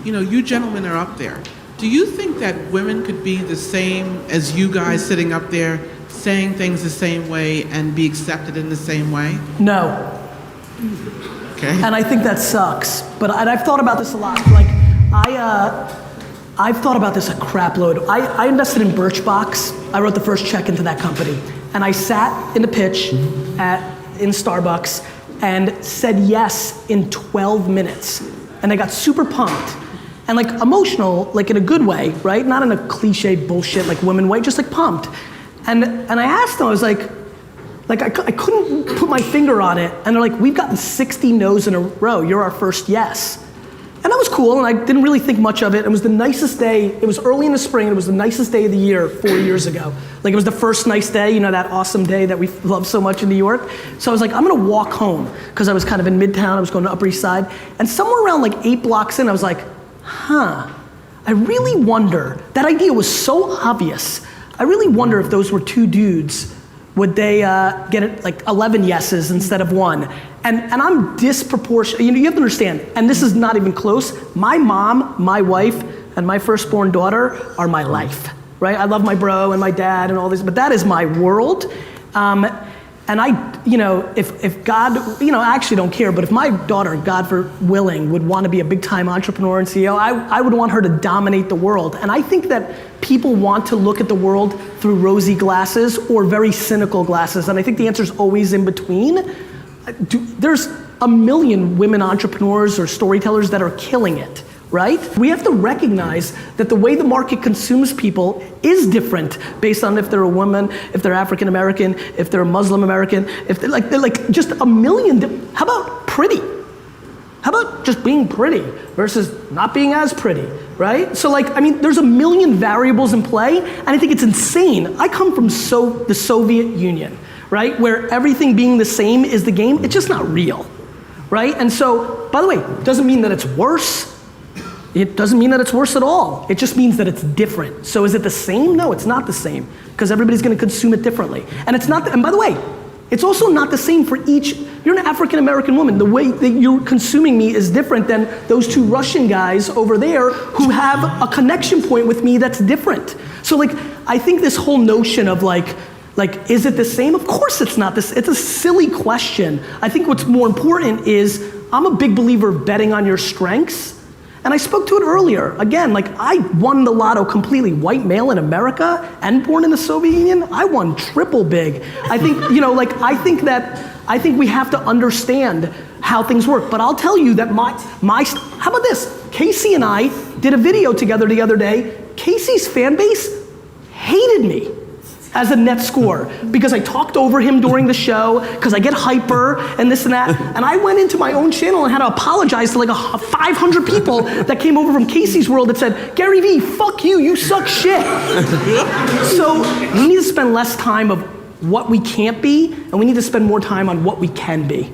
you gentlemen are up there. Do you think that women could be the same as you guys sitting up there, saying things the same way and be accepted in the same way? No. Okay. And I think that sucks. And I've thought about this a lot. Like, I've thought about this a crap load. I invested in Birchbox. I wrote the first check into that company. And I sat in the pitch in Starbucks and said yes in 12 minutes. And I got super pumped. And like emotional, like in a good way, right? Not in a cliche bullshit like women way, just like pumped. And I asked them, I was like I couldn't put my finger on it. And they're like, we've gotten 60 no's in a row. You're our first yes. And that was cool, and I didn't really think much of it. It was the nicest day. It was early in the spring, and it was the nicest day of the year 4 years ago. Like, it was the first nice day, that awesome day that we love so much in New York. So I was like, I'm gonna walk home, because I was kind of in Midtown, I was going to Upper East Side. And somewhere around like 8 blocks in, I was like, I really wonder, that idea was so obvious. I really wonder if those were two dudes, would they get it like 11 yeses instead of one? And I'm disproportionate, you have to understand, and this is not even close, my mom, my wife, and my firstborn daughter are my life, right? I love my bro and my dad and all this, but that is my world. And if God, I actually don't care, but if my daughter, God willing, would want to be a big time entrepreneur and CEO, I would want her to dominate the world. And I think that people want to look at the world through rosy glasses or very cynical glasses. And I think the answer is always in between. There's a million women entrepreneurs or storytellers that are killing it, right? We have to recognize that the way the market consumes people is different based on if they're a woman, if they're African American, if they're Muslim American, if they're like just a million. How about pretty? How about just being pretty versus not being as pretty, right? So there's a million variables in play, and I think it's insane. I come from the Soviet Union, right? Where everything being the same is the game. It's just not real, right? And so, by the way, it doesn't mean that it's worse. It doesn't mean that it's worse at all. It just means that it's different. So is it the same? No, it's not the same, because everybody's gonna consume it differently. And it's not, and by the way, it's also not the same for each. You're an African American woman. The way that you're consuming me is different than those two Russian guys over there who have a connection point with me that's different. So I think this whole notion of is it the same? Of course it's not this. It's a silly question. I think what's more important is, I'm a big believer of betting on your strengths. And I spoke to it earlier. Again, I won the lotto completely. White male in America and born in the Soviet Union, I won triple big. I think, I think we have to understand how things work. But I'll tell you that how about this? Casey and I did a video together the other day. Casey's fan base hated me as a net score, because I talked over him during the show, because I get hyper and this and that. And I went into my own channel and had to apologize to 500 people that came over from Casey's world that said, GaryVee, fuck you, you suck shit. So we need to spend less time of what we can't be, and we need to spend more time on what we can be.